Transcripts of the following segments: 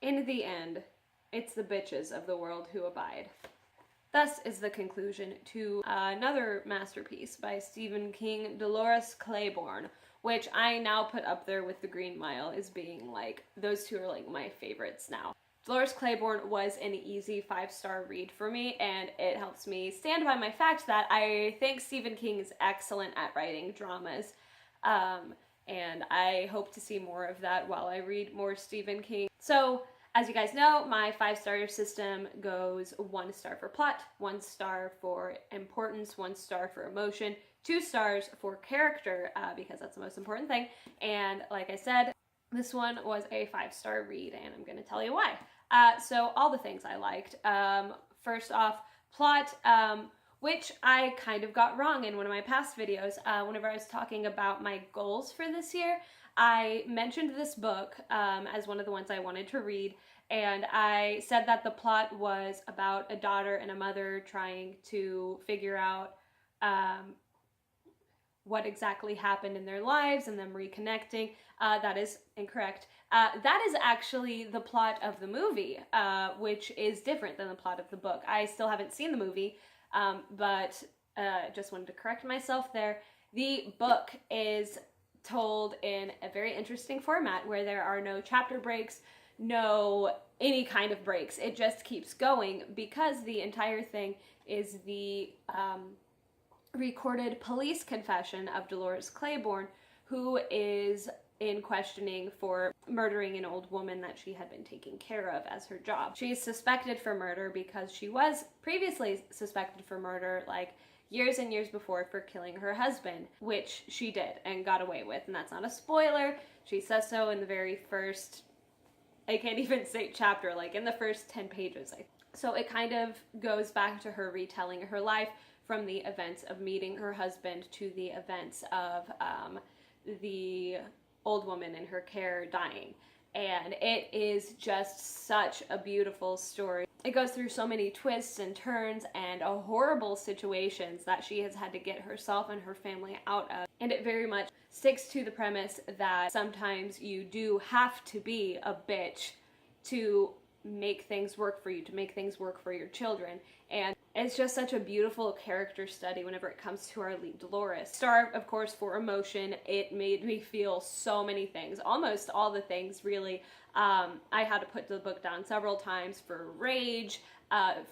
In the end, it's the bitches of the world who abide. Thus is the conclusion to another masterpiece by Stephen King, Dolores Claiborne, which I now put up there with The Green Mile as being like, those two are like my favorites now. Dolores Claiborne was an easy 5-star read for me, and it helps me stand by my fact that I think Stephen King is excellent at writing dramas, and I hope to see more of that while I read more Stephen King. So, as you guys know, my 5-star system goes 1 star for plot, 1 star for importance, 1 star for emotion, 2 stars for character, because that's the most important thing. And like I said, this one was a 5-star read, and I'm going to tell you why. So all the things I liked. First off, plot, which I kind of got wrong in one of my past videos. Whenever I was talking about my goals for this year, I mentioned this book as one of the ones I wanted to read, and I said that the plot was about a daughter and a mother trying to figure out what exactly happened in their lives and them reconnecting. That is incorrect. That is actually the plot of the movie, which is different than the plot of the book. I still haven't seen the movie, but just wanted to correct myself there. The book is told in a very interesting format where there are no chapter breaks, no any kind of breaks. It just keeps going because the entire thing is the recorded police confession of Dolores Claiborne, who is in questioning for murdering an old woman that she had been taking care of as her job. She's suspected for murder because she was previously suspected for murder, like years and years before, for killing her husband, which she did and got away with. And that's not a spoiler. She says so in the very first, I can't even say chapter, like in the first 10 pages. So it kind of goes back to her retelling her life from the events of meeting her husband to the events of the old woman in her care dying. And it is just such a beautiful story. It goes through so many twists and turns and horrible situations that she has had to get herself and her family out of. And it very much sticks to the premise that sometimes you do have to be a bitch to make things work for you, to make things work for your children. And it's just such a beautiful character study whenever it comes to our lead, Dolores. Star, of course, for emotion. It made me feel so many things, almost all the things, really. I had to put the book down several times for rage,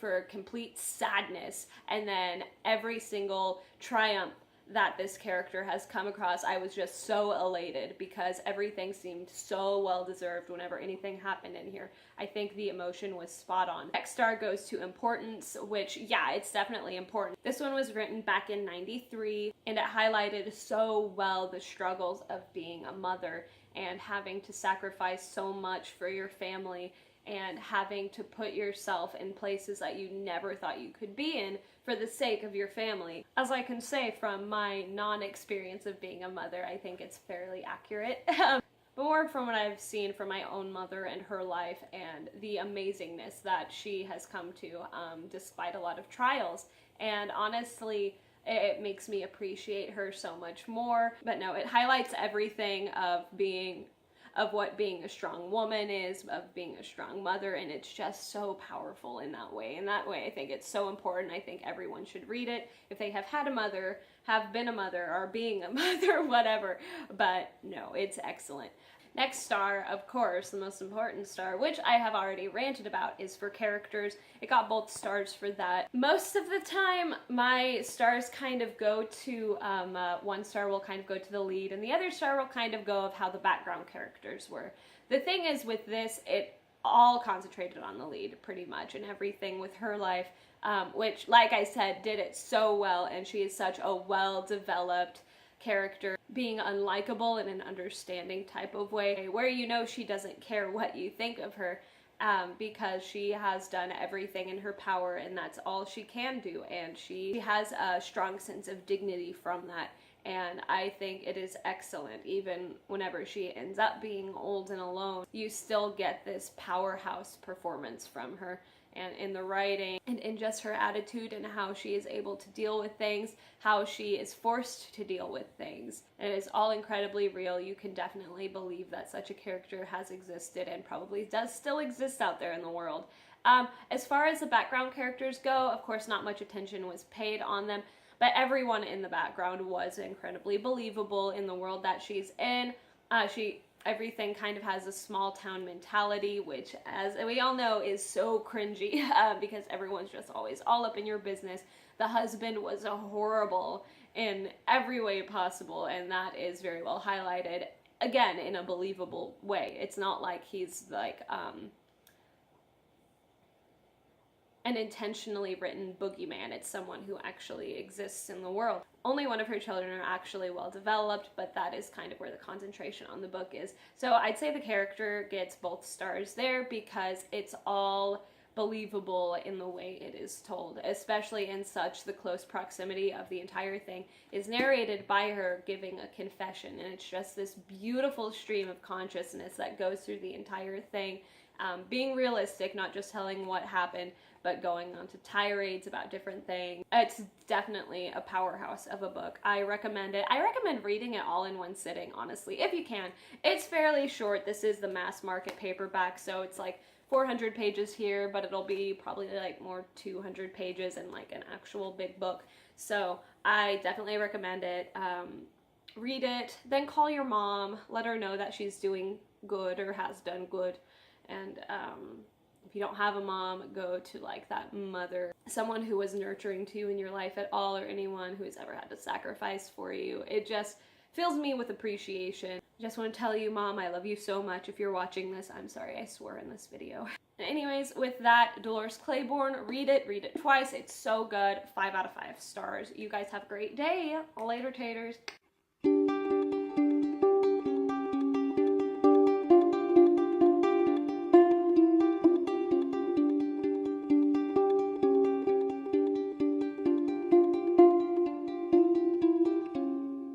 for complete sadness, and then every single triumph that this character has come across. I was just so elated because everything seemed so well deserved whenever anything happened in here. I think the emotion was spot on. Next star goes to importance, which, yeah, it's definitely important. This one was written back in '93, and it highlighted so well the struggles of being a mother and having to sacrifice so much for your family and having to put yourself in places that you never thought you could be in for the sake of your family. As I can say from my non-experience of being a mother, I think it's fairly accurate. But more from what I've seen from my own mother and her life and the amazingness that she has come to despite a lot of trials. And honestly, it makes me appreciate her so much more. But no, it highlights everything of what being a strong woman is, of being a strong mother, and it's just so powerful in that way. In that way, I think it's so important. I think everyone should read it if they have had a mother, have been a mother, or being a mother, whatever. But no, it's excellent. Next star, of course, the most important star, which I have already ranted about, is for characters. It got both stars for that. Most of the time, my stars kind of go to, 1 star will kind of go to the lead, and the other star will kind of go of how the background characters were. The thing is with this, it all concentrated on the lead, pretty much, and everything with her life, which, like I said, did it so well, and she is such a well-developed character, being unlikable in an understanding type of way, where you know she doesn't care what you think of her, because she has done everything in her power and that's all she can do, and she has a strong sense of dignity from that, and I think it is excellent. Even whenever she ends up being old and alone, you still get this powerhouse performance from her, and in the writing and in just her attitude and how she is able to deal with things, how she is forced to deal with things. It is all incredibly real. You can definitely believe that such a character has existed and probably does still exist out there in the world. As far as the background characters go, of course not much attention was paid on them, but everyone in the background was incredibly believable in the world that she's in. Everything kind of has a small town mentality, which, as we all know, is so cringy because everyone's just always all up in your business. The husband was horrible in every way possible, and that is very well highlighted, again, in a believable way. It's not like he's like an intentionally written boogeyman. It's someone who actually exists in the world. Only one of her children are actually well developed, but that is kind of where the concentration on the book is. So I'd say the character gets both stars there because it's all believable in the way it is told, especially in such the close proximity of the entire thing is narrated by her giving a confession, and it's just this beautiful stream of consciousness that goes through the entire thing, being realistic, not just telling what happened, but going on to tirades about different things. It's definitely a powerhouse of a book. I recommend it. I recommend reading it all in one sitting, honestly, if you can. It's fairly short. This is the mass market paperback, so it's like 400 pages here, but it'll be probably like more 200 pages in like an actual big book. So I definitely recommend it. Read it, then call your mom, let her know that she's doing good or has done good. And if you don't have a mom, go to like that mother, someone who was nurturing to you in your life at all, or anyone who's ever had to sacrifice for you. It just fills me with appreciation. I just want to tell you, Mom, I love you so much. If you're watching this, I'm sorry I swore in this video. Anyways, with that, Dolores Claiborne, read it twice. It's so good. 5 out of 5 stars. You guys have a great day. Later, taters.